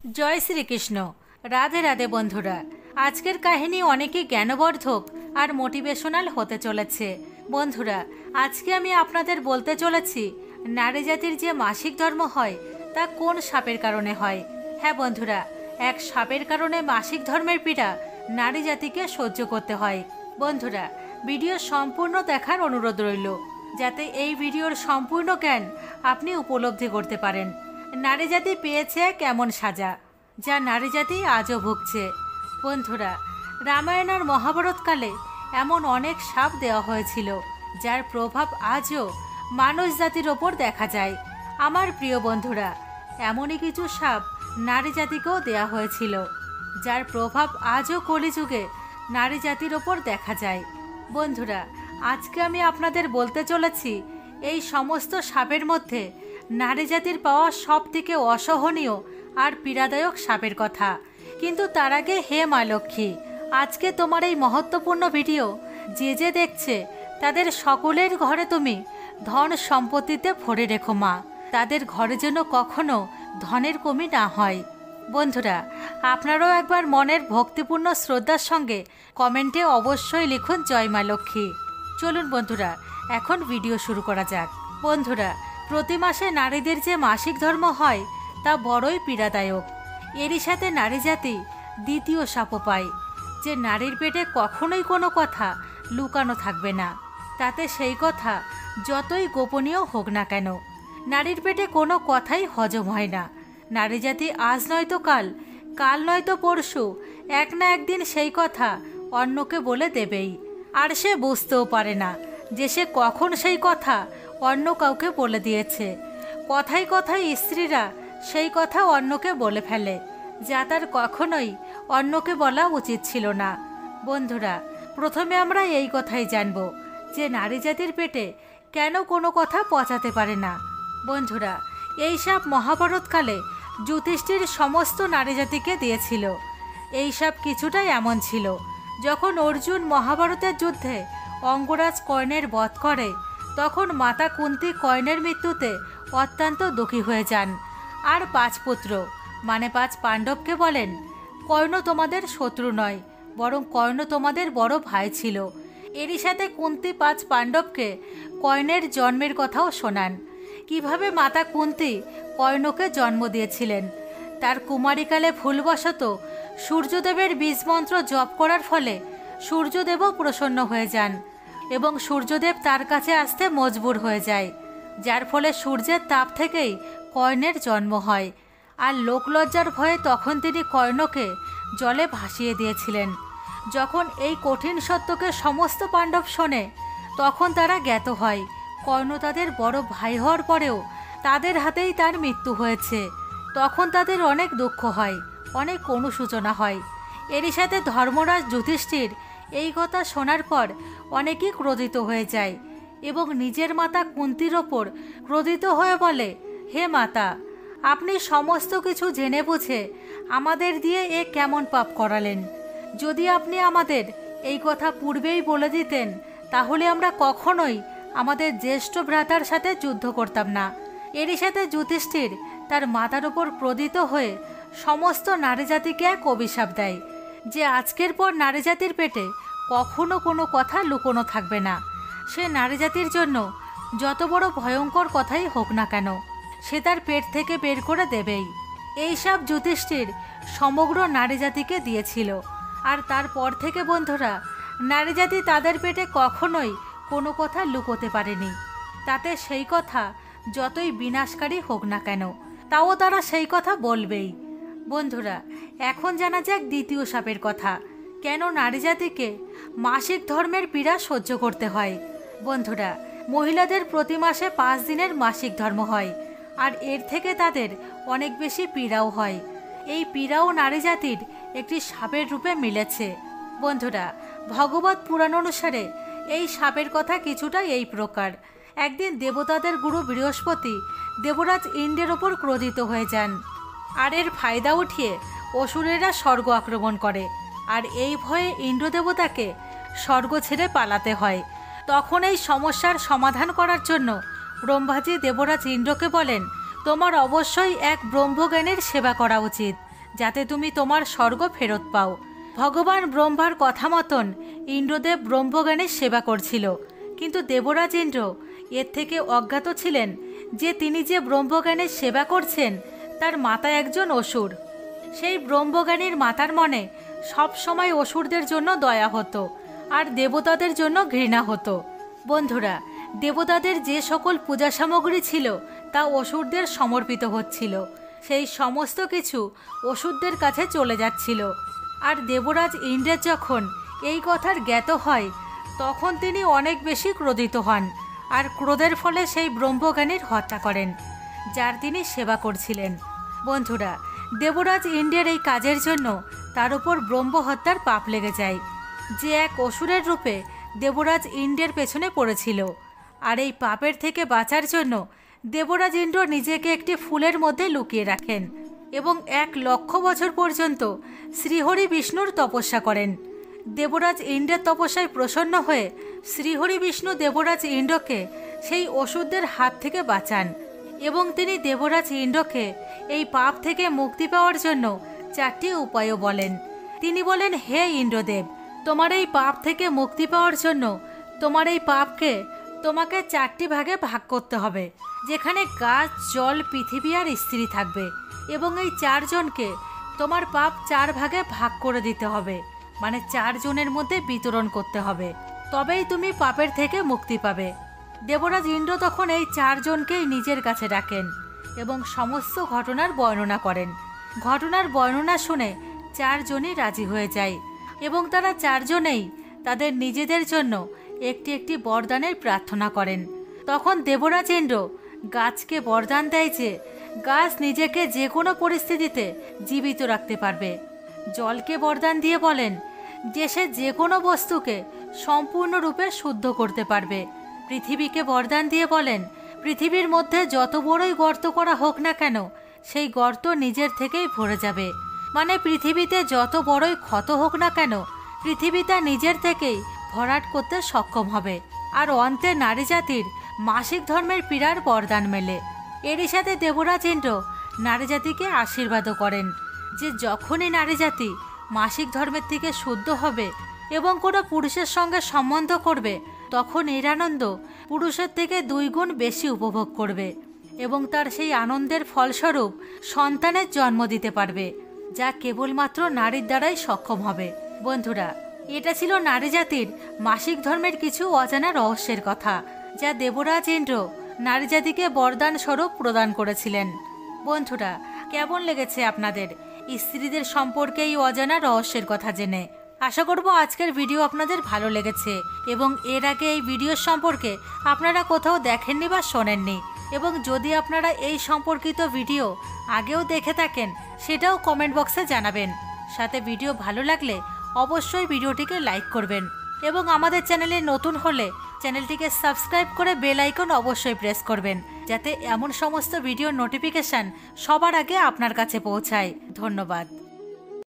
জয় শ্রীকৃষ্ণ। রাধে রাধে বন্ধুরা। আজকের কাহিনী অনেকই জ্ঞানবর্ধক আর মোটিভেশনাল হতে চলেছে। বন্ধুরা, আজকে আমি আপনাদের বলতে চলেছি নারী জাতির যে মাসিক ধর্ম হয় তা কোন সাপের কারণে হয়। হ্যাঁ বন্ধুরা, এক সাপের কারণে মাসিক ধর্মের পীড়া নারী জাতিকে সহ্য করতে হয়। বন্ধুরা, ভিডিও সম্পূর্ণ দেখার অনুরোধ রইল, যাতে এই ভিডিওর সম্পূর্ণ জ্ঞান আপনি উপলব্ধি করতে পারেন। নারী জাতি পেয়েছে কেমন সাজা, যা নারী জাতি আজও ভুগছে। বন্ধুরা, রামায়ণ আর মহাভারতকালে এমন অনেক শাপ দেওয়া হয়েছিল যার প্রভাব আজও মানুষ জাতির ওপর দেখা যায়। আমার প্রিয় বন্ধুরা, এমনই কিছু শাপ নারী জাতিকেও দেওয়া হয়েছিল যার প্রভাব আজও কলিযুগে নারী জাতির ওপর দেখা যায়। বন্ধুরা, আজকে আমি আপনাদের বলতে চলেছি এই সমস্ত শাপের মধ্যে নারী জাতির পাওয়া সব থেকে অসহনীয় আর পীড়াদায়ক শাপের কথা। কিন্তু তার আগে, হে মা লক্ষ্মী, আজকে তোমার এই মহত্বপূর্ণ ভিডিও যে দেখছে তাদের সকলের ঘরে তুমি ধন সম্পত্তিতে ভরে রেখো মা। তাদের ঘরে যেন কখনো ধনের কমি না হয়। বন্ধুরা, আপনারাও একবার মনের ভক্তিপূর্ণ শ্রদ্ধার সঙ্গে কমেন্টে অবশ্যই লিখুন জয় মা লক্ষ্মী। চলুন বন্ধুরা, এখন ভিডিও শুরু করা যাক। বন্ধুরা, প্রতি মাসে নারীদের যে মাসিক ধর্ম হয় তা বড়ই পীড়াদায়ক। এরই সাথে নারী জাতি দ্বিতীয় শাপও পায় যে নারীর পেটে কখনোই কোনো কথা লুকানো থাকবে না, তাতে সেই কথা যতই গোপনীয় হোক না কেন। নারীর পেটে কোনো কথাই হজম হয় না। নারী জাতি আজ নয়তো কাল, কাল নয়তো পরশু এক না একদিন সেই কথা অন্যকে বলে দেবেই। আর সে বুঝতেও পারে না যে সে কখন সেই কথা অন্য কাউকে বলে দিয়েছে। কথায় কথায় স্ত্রীরা সেই কথা অন্যকে বলে ফেলে, যা তার কখনোই অন্যকে বলা উচিত ছিল না। বন্ধুরা, প্রথমে আমরা এই কথাই জানব যে নারী জাতির পেটে কেন কোনো কথা পচাতে পারে না। বন্ধুরা, এই সাপ মহাভারতকালে যুধিষ্ঠির সমস্ত নারী জাতিকে দিয়েছিল। এই সাপ কিছুটা এমন ছিল, যখন অর্জুন মহাভারতের যুদ্ধে অঙ্গরাজ কর্ণের বধ করে, তখন মাতা কুন্তী কর্ণের মৃত্যুতে অত্যন্ত দুঃখী হয়ে যান আর 5 পুত্র মানে 5 পাণ্ডবকে বলেন, কর্ণ তোমাদের শত্রু নয়, বরং কর্ণ তোমাদের বড় ভাই ছিল। এরই সাথে কুন্তী 5 পাণ্ডবকে কর্ণের জন্মের কথাও শোনান, কিভাবে মাতা কুন্তী কর্ণকে জন্ম দিয়েছিলেন। তার কুমারীকালে ভুলবশত সূর্যদেবের বীজমন্ত্র জপ করার ফলে সূর্যদেবও প্রসন্ন হয়ে যান এবং সূর্যদেব তার কাছে আসতে মজবুর হয়ে যায়, যার ফলে সূর্যের তাপ থেকেই কর্ণের জন্ম হয়। আর লোকলজ্জার ভয়ে তখন তিনি কর্ণকে জলে ভাসিয়ে দিয়েছিলেন। যখন এই কঠিন সত্যকে সমস্ত পাণ্ডব শোনে, তখন তারা জ্ঞাত হয় কর্ণ তাদের বড় ভাই হওয়ার পরেও তাদের হাতেই তার মৃত্যু হয়েছে। তখন তাদের অনেক দুঃখ হয়, অনেক অনুশোচনা হয়। এরই সাথে ধর্মরাজ যুধিষ্ঠির এই কথা শোনার পর অনেকেই ক্রোধিত হয়ে যায় এবং নিজের মাতা কুন্তীর ওপর ক্রোধিত হয়ে বলে, হে মাতা, আপনি সমস্ত কিছু জেনে বুঝে আমাদের দিয়ে এ কেমন পাপ করালেন। যদি আপনি আমাদের এই কথা পূর্বেই বলে দিতেন, তাহলে আমরা কখনোই আমাদের জ্যেষ্ঠ ভ্রাতার সাথে যুদ্ধ করতাম না। এরই সাথে যুধিষ্ঠির তার মাতার ওপর ক্রোধিত হয়ে সমস্ত নারী জাতিকে এক অভিশাপ দেয় যে আজকের পর নারী জাতির পেটে কখনো কোনো কথা লুকোনো থাকবে না। সে নারী জাতির জন্য যত বড় ভয়ঙ্কর কথাই হোক না কেন, সে তার পেট থেকে বের করে দেবেই। এই সব যুধিষ্ঠির সমগ্র নারী জাতিকে দিয়েছিল। আর তারপর থেকে বন্ধুরা, নারী জাতি তাদের পেটে কখনোই কোনো কথা লুকোতে পারেনি। তাতে সেই কথা যতই বিনাশকারী হোক না কেন, তাও তারা সেই কথা বলবেই। বন্ধুরা, এখন জানা যাক দ্বিতীয় সাপের কথা, কেন নারী জাতিকে মাসিক ধর্মের পীড়া সহ্য করতে হয়। বন্ধুরা, মহিলাদের প্রতি মাসে 5 দিনের মাসিক ধর্ম হয়, আর এর থেকে তাদের অনেক বেশি পীড়াও হয়। এই পীড়াও নারী জাতির একটি সাপের রূপে মিলেছে। বন্ধুরা, ভগবত পুরাণ অনুসারে এই সাপের কথা কিছুটা এই প্রকার। একদিন দেবতাদের গুরু বৃহস্পতি দেবরাজ ইন্দ্রের ওপর ক্রোধিত হয়ে যান, আর এর ফায়দা উঠিয়ে অসুরেরা স্বর্গ আক্রমণ করে, আর এই ভয়ে ইন্দ্রদেবতাকে স্বর্গ ছেড়ে পালাতে হয়। তখন এই সমস্যার সমাধান করার জন্য ব্রহ্মাজি দেবরাজ ইন্দ্রকে বলেন, তোমার অবশ্যই এক ব্রহ্মজ্ঞানীর সেবা করা উচিত, যাতে তুমি তোমার স্বর্গ ফেরত পাও। ভগবান ব্রহ্মার কথা মতন ইন্দ্রদেব ব্রহ্মজ্ঞানের সেবা করছিল, কিন্তু দেবরাজ ইন্দ্র এর থেকে অজ্ঞাত ছিলেন যে তিনি যে ব্রহ্মজ্ঞানের সেবা করছেন তার মাতা একজন অসুর। সেই ব্রহ্মজ্ঞানীর মাতার মনে সব সময় অসুরদের জন্য দয়া হতো আর দেবতাদের জন্য ঘৃণা হতো। বন্ধুরা, দেবতাদের যে সকল পূজা সামগ্রী ছিল তা অসুরদের সমর্পিত হচ্ছিল, সেই সমস্ত কিছু অসুরদের কাছে চলে যাচ্ছিল। আর দেবরাজ ইন্দ্রের যখন এই কথার জ্ঞাত হয় তখন তিনি অনেক বেশি ক্রোধিত হন আর ক্রোধের ফলে সেই ব্রহ্মজ্ঞানীর হত্যা করেন যার তিনি সেবা করছিলেন। বন্ধুরা, দেবরাজ ইন্দ্রের এই কাজের জন্য তার উপর ব্রহ্ম হত্যার পাপ লেগে যায়, যে এক অসুরের রূপে দেবরাজ ইন্দ্রের পেছনে পড়েছিল। আর এই পাপের থেকে বাঁচার জন্য দেবরাজ ইন্দ্র নিজেকে একটি ফুলের মধ্যে লুকিয়ে রাখেন এবং 1,00,000 বছর পর্যন্ত শ্রীহরি বিষ্ণুর তপস্যা করেন। দেবরাজ ইন্দ্রের তপস্যায় প্রসন্ন হয়ে শ্রীহরি বিষ্ণু দেবরাজ ইন্দ্রকে সেই অসুরদের হাত থেকে বাঁচান এবং তিনি দেবরাজ ইন্দ্রকে এই পাপ থেকে মুক্তি পাওয়ার জন্য 4টি উপায়ও বলেন। তিনি বলেন, হে ইন্দ্রদেব, তোমার এই পাপ থেকে মুক্তি পাওয়ার জন্য তোমার এই পাপকে তোমাকে 4টি ভাগে ভাগ করতে হবে, যেখানে গাছ, জল, পৃথিবী আর স্ত্রী থাকবে, এবং এই 4 জনকে তোমার পাপ 4 ভাগে ভাগ করে দিতে হবে, মানে 4 জনের মধ্যে বিতরণ করতে হবে, তবেই তুমি পাপের থেকে মুক্তি পাবে। দেবরাজ ইন্দ্র তখন এই 4 জনকেই নিজের কাছে ডাকেন এবং সমস্ত ঘটনার বর্ণনা করেন। ঘটনার বর্ণনা শুনে 4 জনই রাজি হয়ে যায় এবং তারা 4 জনেই তাদের নিজেদের জন্য একটি একটি বরদানের প্রার্থনা করেন। তখন দেবরাজ ইন্দ্র গাছকে বরদান দেয় যে গাছ নিজেকে যে কোনো পরিস্থিতিতে জীবিত রাখতে পারবে। জলকে বরদান দিয়ে বলেন যে সে যে কোনো বস্তুকে সম্পূর্ণরূপে শুদ্ধ করতে পারবে। পৃথিবীকে বরদান দিয়ে বলেন পৃথিবীর মধ্যে যত বড়ই গর্ত করা হোক না কেন সেই গর্ত নিজের থেকেই ভরে যাবে, মানে পৃথিবীতে যত বড়ই ক্ষত হোক না কেন পৃথিবী তা নিজের থেকেই ভরাট করতে সক্ষম হবে। আর অন্তে নারী জাতির মাসিক ধর্মের পীড়ার বরদান মেলে। এরই সাথে দেবরাজ ইন্দ্র নারী জাতিকে আশীর্বাদও করেন যে যখনই নারী জাতি মাসিক ধর্মের থেকে শুদ্ধ হবে এবং কোনো পুরুষের সঙ্গে সম্বন্ধ করবে তখন এর আনন্দ পুরুষের থেকে 2 গুণ বেশি উপভোগ করবে এবং তার সেই আনন্দের ফলস্বরূপ সন্তানের জন্ম দিতে পারবে, যা কেবলমাত্র নারীর দ্বারাই সক্ষম হবে। বন্ধুরা, এটা ছিল নারী জাতির মাসিক ধর্মের কিছু অজানা রহস্যের কথা, যা দেবরাজ ইন্দ্র নারী জাতিকে বরদান স্বরূপ প্রদান করেছিলেন। বন্ধুরা, কেমন লেগেছে আপনাদের স্ত্রীদের সম্পর্কে এই অজানা রহস্যের কথা জেনে? আশা করব আজকের ভিডিও আপনাদের ভালো লেগেছে এবং এর আগে এই ভিডিও সম্পর্কে আপনারা কোথাও দেখেননি বা শোনেননি, এবং যদি আপনারা এই সম্পর্কিত ভিডিও আগেও দেখে থাকেন সেটাও কমেন্ট বক্সে জানাবেন। সাথে ভিডিও ভালো লাগলে অবশ্যই ভিডিওটিকে লাইক করবেন এবং আমাদের চ্যানেলে নতুন হলে চ্যানেলটিকে সাবস্ক্রাইব করে বেল আইকন অবশ্যই প্রেস করবেন, যাতে এমন সমস্ত ভিডিও নোটিফিকেশান সবার আগে আপনার কাছে পৌঁছায়। ধন্যবাদ।